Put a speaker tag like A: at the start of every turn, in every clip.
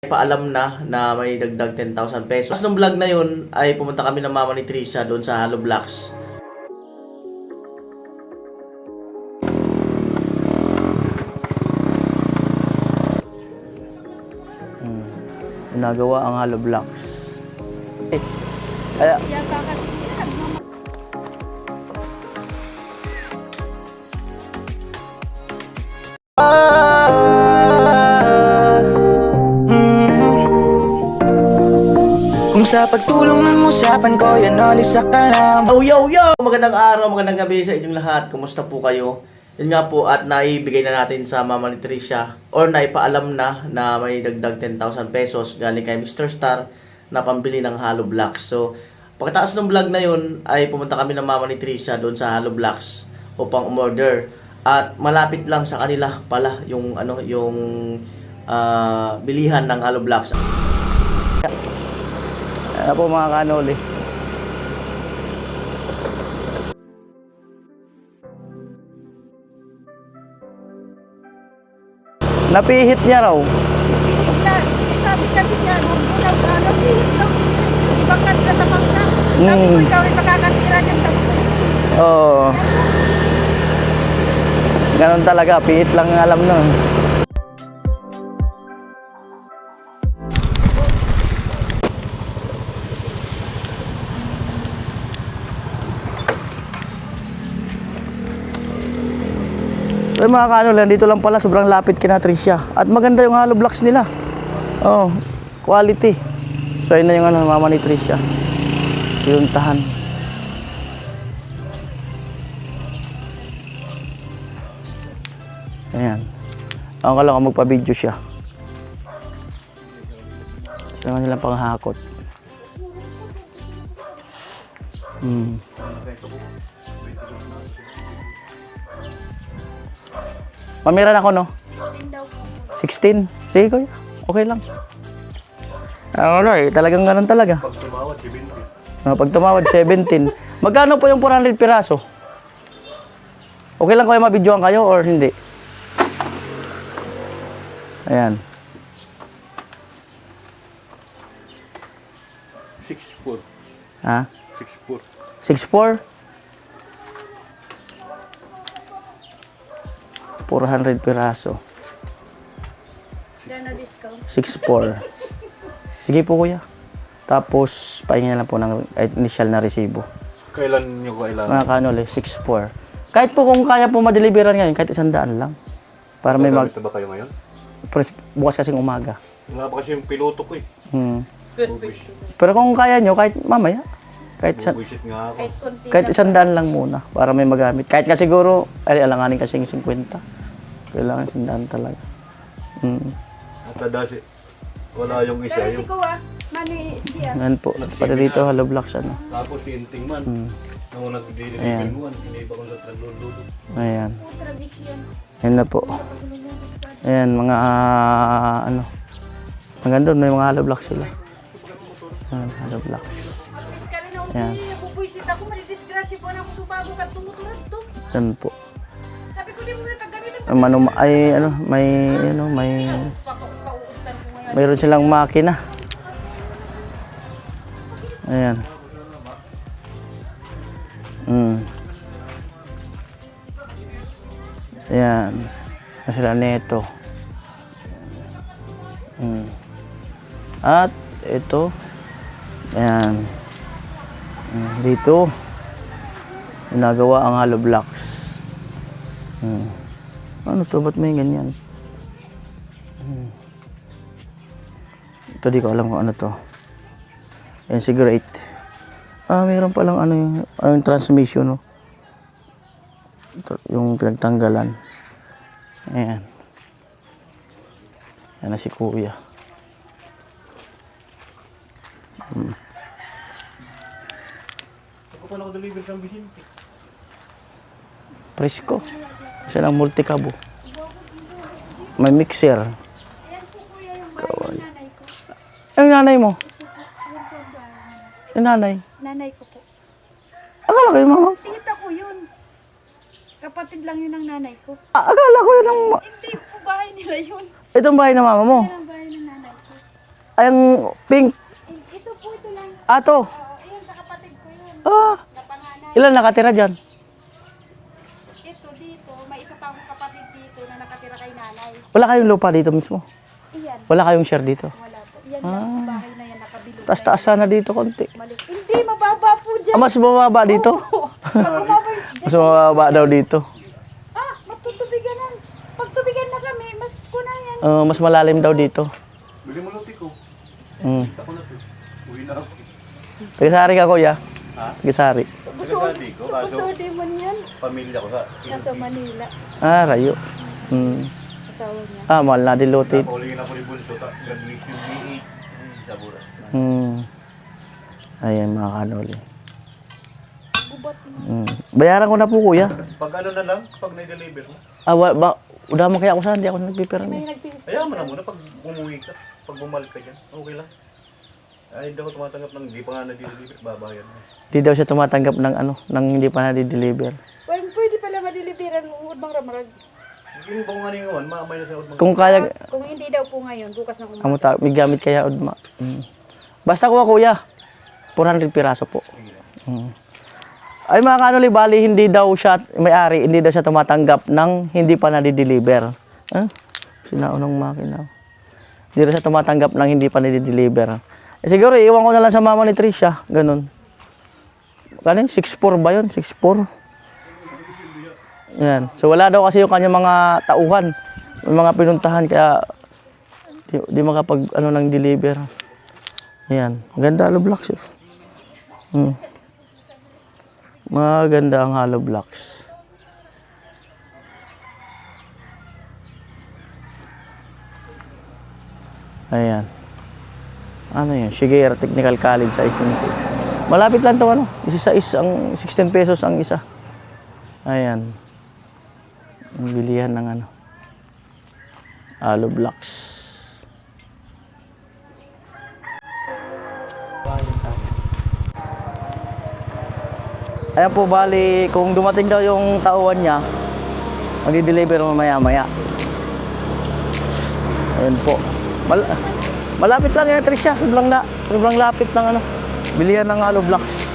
A: Paalam na may dagdag 10,000 pesos. Nung vlog na yun ay pumunta kami ng mama ni Trisha doon sa Hollow Blocks. Ginagawa ang Hollow Blocks. Kaya
B: Kung sa pagtulong ng usapan ko, yan alis sa kalam.
A: Yo! Magandang araw, magandang gabi sa inyong lahat. Kumusta po kayo? Yun nga po, at naibigay na natin sa mama ni Trisha or naipaalam na may dagdag 10,000 pesos galing kay Mr. Star na pambili ng Hollow Blocks. So, pagkatapos ng vlog na yun ay pumunta kami ng mama ni Trisha doon sa Hollow Blocks upang umorder. At malapit lang sa kanila pala yung bilihan ng Hollow Blocks.
C: Ano po mga kanoli? Napihit niya raw.
D: Sabi kasi niya, nung napihit daw, ibakat ka sa mangga. Sabi ko, ikaw ay makakasira dyan sa mangga.
C: Oo. Ganon talaga, pihit lang alam nun. So mga kanol, dito lang pala, sobrang lapit kina Trisha. At maganda yung Hollow Blocks nila. Oh, quality. So ayun na yung mama ni Trisha. Pinuntahan. Ayan. Ako ka lang magpa-video siya. Ito nilang panghakot. Pamira na ako, no? 16? Sige, kuya. Okay lang. Alright, talagang ganun talaga. Pag tumawad, 17. Pag tumawad, 17. Magkano po yung 400 piraso? Okay lang kayo mabidyoan kayo or hindi? Ayan.
E: 6'4".
C: Ha?
E: 6'4".
C: 6'4"? 400 piraso.
D: Yan na discount.
C: 6'4". Sige po kuya. Tapos, pahinga na lang po ng initial na resibo.
E: Kailan nyo kailangan?
C: Mga kanol 6'4". Kahit po kung kaya po madeliveran ngayon, kahit 100 lang. Para may
E: Gagamit na ba kayo ngayon?
C: bukas kasing umaga.
E: Wala pa kasi yung piloto ko eh. Bubuisit.
C: Pero kung kaya nyo, kahit mamaya.
E: Bubuisit nga ako.
D: Kahit konti.
C: Kahit 100 lang muna para may magamit. Kahit nga siguro, ay alanganin kasing 50. Kailangan 100 talaga.
E: At dasi, wala yung isa.
D: Pero si
E: Yung,
D: Kuya, mani siya.
C: Yan po. Pati dito, Hollow Blocks ano.
E: tapos si Inting man. Nung nag-deliver mo, hindi pa kung sa nagluluto.
C: Ayan.
D: Tradisyon.
C: Yan na po. Ayan, mga ano. Hanggang doon, may mga Hollow Blocks sila. Ayan, Hollow Blocks.
D: Kami na
C: Ayan.
D: unti, nabubuisit ako, malidisgrasya po na ako sumago ka tumutulad to.
C: Yan po.
D: Sabi ko, di mo na paggamitin.
C: May
D: Pauutan ko ngayon.
C: mayroon silang makina. Ayan. Ayan. Ayan sila neto. At ito. Ayan. Dito. Ginagawa ang Hollow Blocks. Ano to? Ba't may ganyan? Ito di ko alam kung ano to. Ayan siguro 8. Mayroon palang ano yung transmission, no? Ito, yung pinagtanggalan. Ayan. Ayan na si kuya.
E: Ako pa naka-deliver sa Vicente.
C: Presko. Siya lang multicabo. May mixer.
D: Ayan po Kuya yung bahay ng nanay ko.
C: Yung nanay mo?
D: Ayan po ang bahay.
C: Yung nanay?
D: Nanay ko po.
C: Akala ko yung mama.
D: Tita ko yun. Kapatid lang yun ng nanay ko.
C: Akala ko yun ang...
D: Hindi po bahay nila yun.
C: Itong bahay ng mama mo.
D: Yan ang bahay ng nanay ko.
C: Ay, ang pink.
D: Ito po, ito lang.
C: Ato.
D: Oo, ayun, sa kapatid ko yun.
C: Ah,
D: Napanganay.
C: ilan nakatira dyan?
D: Ito dito, may isa pa akong kapatid dito na nakatira kay nanay.
C: Wala kayong lupa dito mismo?
D: Iyan,
C: Wala kayong share dito?
D: wala po. Iyan lang, bahay na yan, nakabilog.
C: Taas-taas sana dito konti.
D: Mali. Hindi, mababa po dyan.
C: Mas mababa dito?
D: Pag umabay,
C: Mas mababa daw dito.
D: matutubigan na. Pag tubigan na kami, mas kuna yan.
C: Mas malalim daw dito.
E: Bili mo luti ko.
C: Mm.
E: Ako na to. Uwi na ako.
C: Tagisari ka, kuya.
E: Ha?
C: Tagisari.
E: Pinagadi ko. Kaso,
D: Kusode mo niyan.
E: pamilya ko sa
D: Nasa Manila.
C: Ah, rayo. Mm.
D: Asawa niya.
C: Ah, mahal na diluted.
E: Napaulingin ako ni Bunso. Gagawin yung B8. Sa buras.
C: Mm. Ayan, mga kanoli.
D: Bubat mo.
C: Mm. Bayaran ko na po, kuya.
E: Pag ano na lang, pag na-deliver mo.
C: Udah mo kaya ako saan, hindi ako nagpipirami.
D: May nagpipis.
E: Ayaw mo na muna pag umuwi ka. Pag bumalik ka dyan. Okay lang. Ay, hindi ako tumatanggap ng hindi pa nga na-deliver. Babayan mo.
C: Hindi daw siya tumatanggap ng ng hindi pa na-deliver.
D: Well, pwede pala madeliveran ng uod bang ramarag.
E: Hindi ba kung ano yung maamay na sa utmang.
C: Kung kaya,
D: Kung hindi daw po ngayon, bukas ng umaga.
C: amo may gamit kaya udma. Mm. Basta kuha, kuya. 400 piraso po. Mm. Ay mga kanoli, bali hindi daw siya, may-ari, hindi daw siya tumatanggap ng hindi pa na-deliver. Sinaunang makina. Hindi daw siya tumatanggap ng hindi pa na-deliver. Siguro, iwan ko na lang sa mama ni Tricia. Ganun. Kanin? 6'4" ba yun? 6'4". Yan. So wala daw kasi yung kanyang mga tauhan. Yung mga pinuntahan, kaya di makapag ng deliver. Yan. Ganda hollow blocks. Maganda ang hollow blocks. Ayan. Ano yun? Shigeru Technical College sa SNC. Malapit lang ito, Isa ang 16 pesos ang isa. Ayan. Ang bilihan ng hollow blocks. Ayan po, bali, kung dumating daw yung tauhan niya, mag-deliver mamaya-maya. Ayan po. Malapit lang yan, Tricia. Sobrang lapit ng bilihan ng hollow blocks.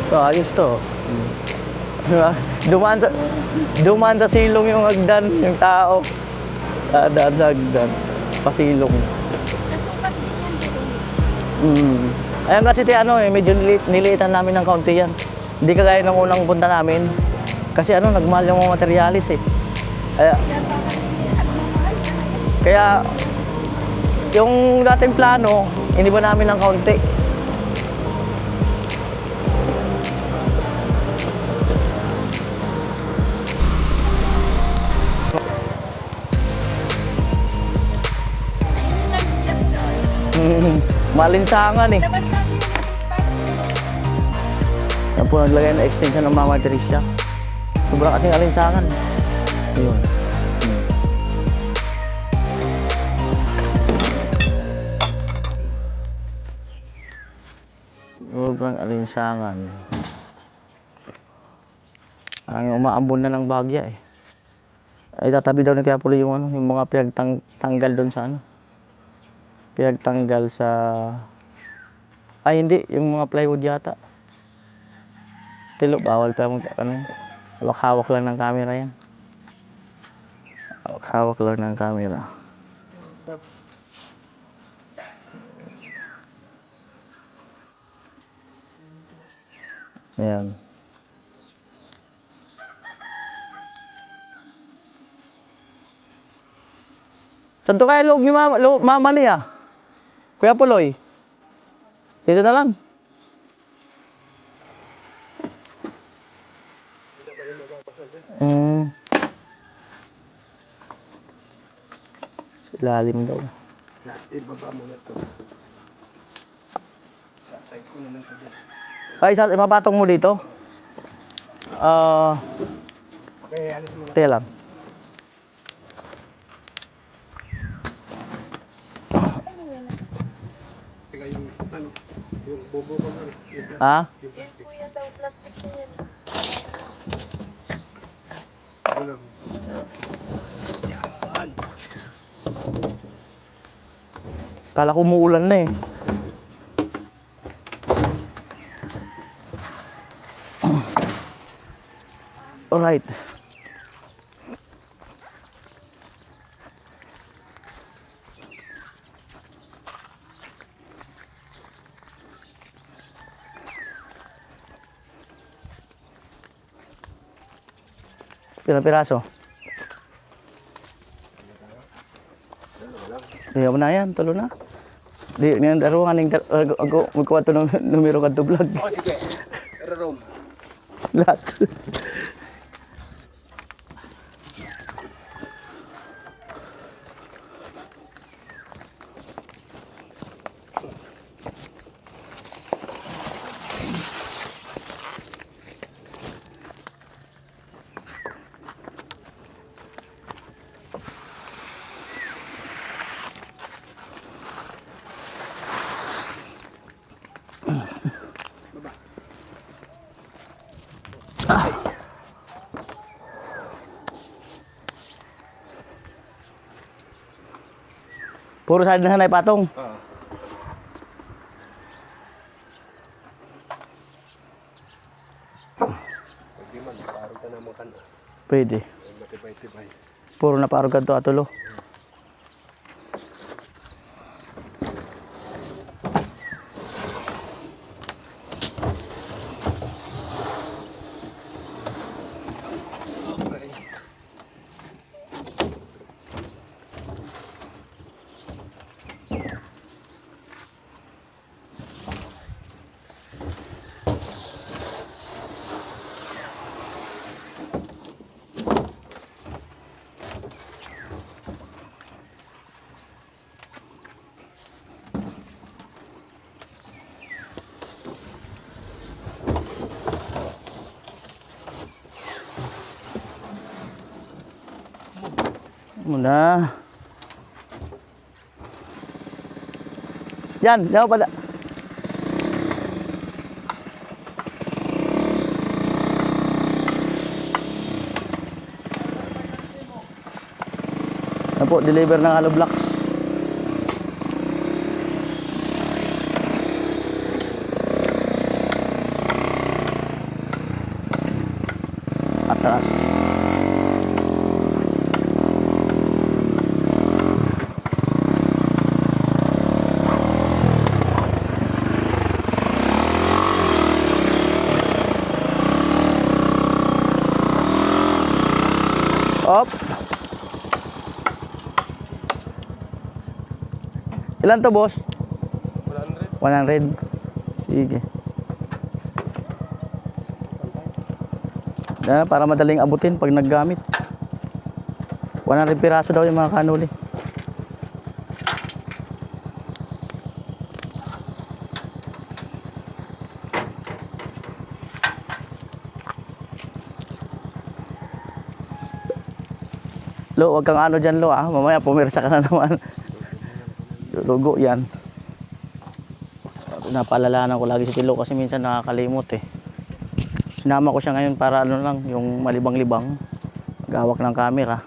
C: So, ayos to. Diba? Dumaan sa silong yung hagdan, yung tao. Daan sa hagdan. Pasilong.
D: Nasukat din yan doon.
C: Ayan kasi medyo niliitan namin ng kaunti yan. Hindi kagaya ng unang punta namin. Kasi nagmahal yung mga materialis eh. Kaya yung dating plano, hindi ba namin ng kaunti. Malinsangan eh. Yan po naglagay na extension ng Mama Tricia. Sobrang kasing alinsangan. Ayun. Sobrang alinsangan. Ang umaambon na ng bagya eh. Ay tatabi daw ni Kuya Puli yung yung mga pinagtanggal doon sa pinagtanggal sa hindi, yung mga plywood yata. Still, bawal pa hawak lang ng camera yan. Hawak lang ng camera. Ayan. Saan to kaya loob ni mama niya? Kuya Puloy. Dito na lang. Sa ilalim daw. Ay, mapatong mo dito? Teka lang. Ha?
D: Yan kuya daw, plastic na yan.
C: Kala ko umuulan na eh. Alright. Pirang piraso? Di mo na yan, tulo na. Di, ngayon daro nga ning ako magkuha to ng numero kadto vlog.
F: Oh, sige. Room.
C: Lahat. Puro sa na sanay patong.
F: Pwede man, parang ka naman ka na.
C: Pwede.
F: Matibay-tibay.
C: Puro na parang ganito atulo. Muna. Yan, jangan pada. Yan po, deliver ng hollow blocks. Atras. Op. Ilan to, boss? 100. 100. Sige. Yan, para madaling abutin pag naggamit. 100 piraso daw yung mga kanuli. Lo, wag kang ano dyan, Lo, ah. Mamaya pumirsa ka na naman. Lugo yan. Napaalalanan ko lagi si Tilo kasi minsan nakakalimot eh. Sinama ko siya ngayon para ano lang, yung malibang-libang. Gawak ng camera.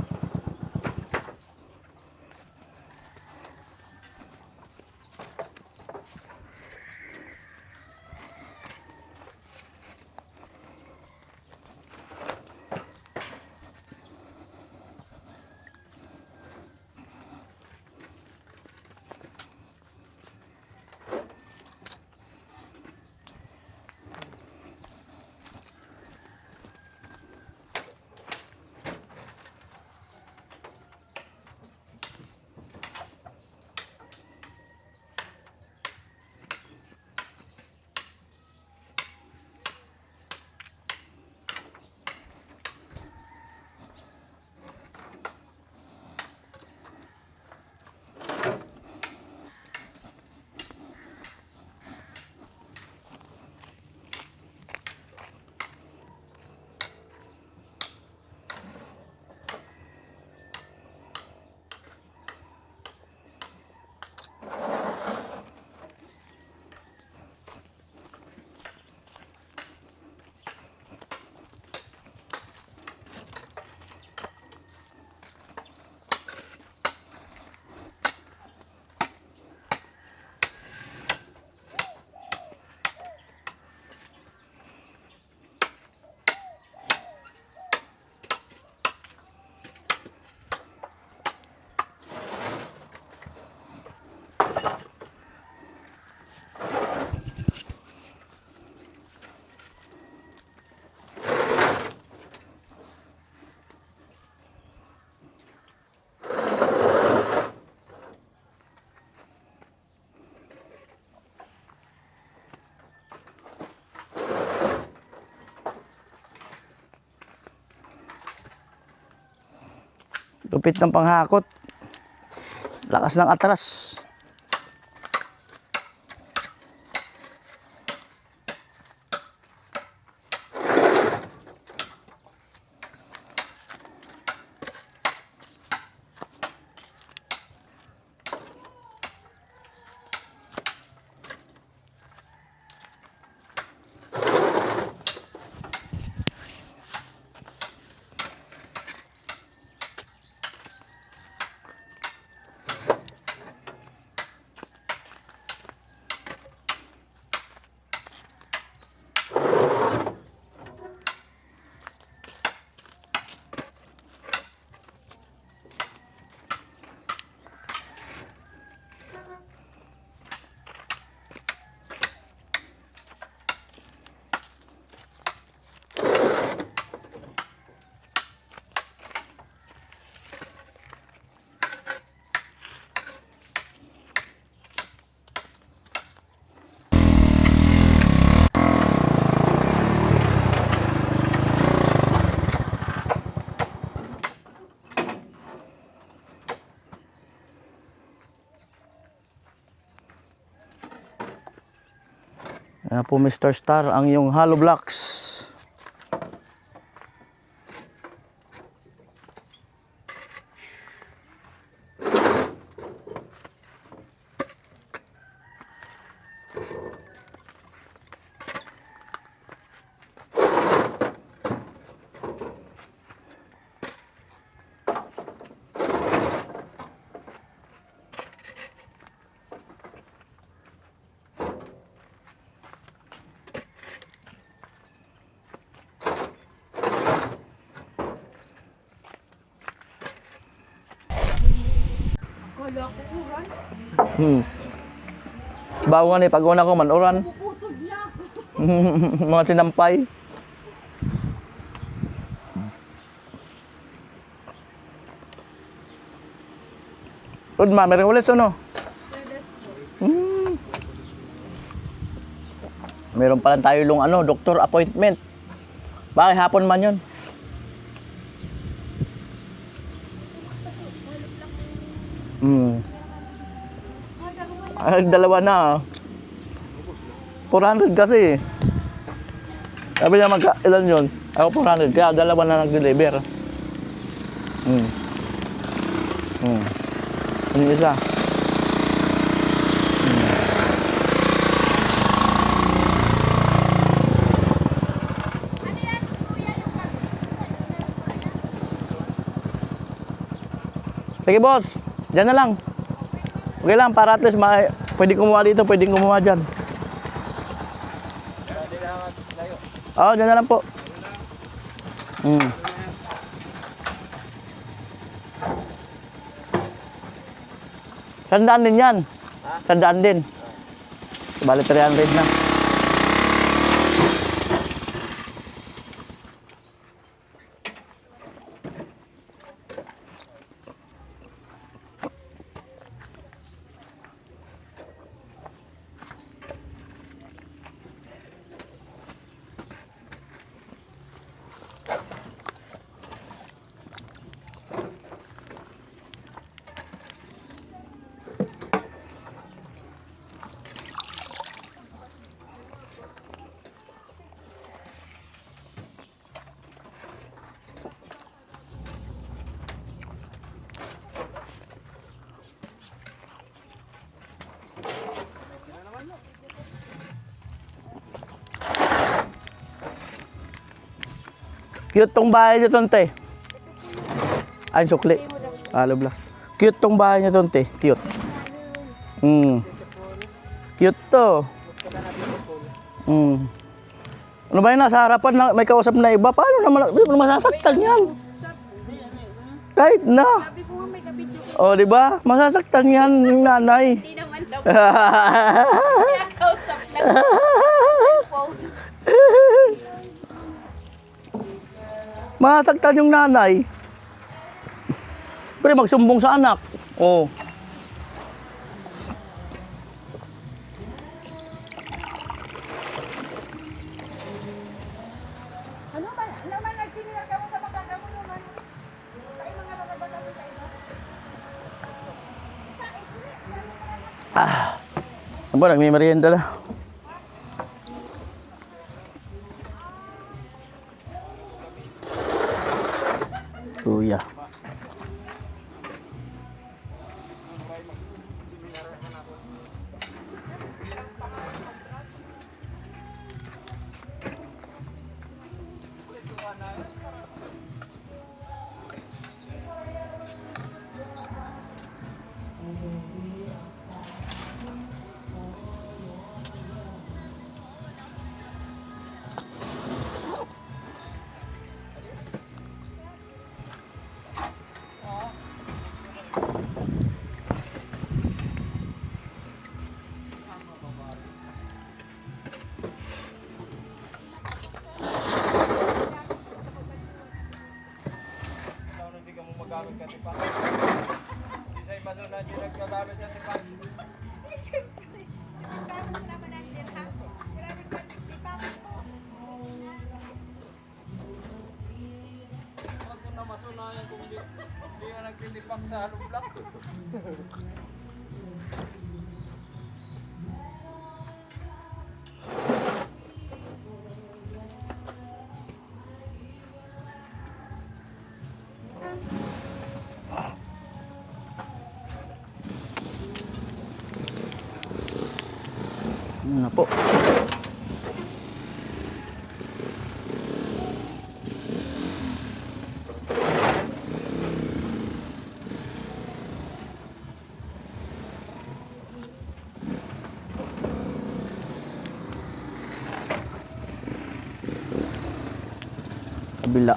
C: Lupit ng panghakot. Lakas ng atras. Yan po Mr. Star, ang iyong hollow blocks.
D: Wala ko uran.
C: Bago nga ni pag-una ko manuran.
D: Puputod na.
C: Mga tinampay. Udma, meron ulit no? Meron pala tayo yung doctor appointment. Bakit hapon man yun? Dalawa na. 400 kasi. Sabi niya ilan yun? Ako 400. Kaya dalawa na nag-deliver. Yung isa. Sige boss, dyan na lang. Okay lang, para at least pwede kumuha dito, pwede kumuha dyan. Oo, dyan na lang po. Sandaan din yan. Sandaan din. Bali 300 na. Cute tong bahay niyo, Tonte. Ay, sukli. Hollow blocks. Cute tong bahay niyo, Tonte. Cute. Cute to. Ano ba yun, nasa harapan na may kausap na iba? Paano naman masasaktan yan? Kahit na.
D: Sabi ko nga may kabidyo.
C: O, di ba? Masasaktan yan yung nanay.
D: Hindi naman daw. Kaya kausap lang. Cellphone.
C: Masasaktan yung nanay. Pero magsumbong sa anak. Oh.
D: Ano man nagsinila ka mo sa magkakamunuman? Ay mga babagatan mo kayo.
C: Ano ba, nagmimerienda na. Kuya. Ano na po. Kabila.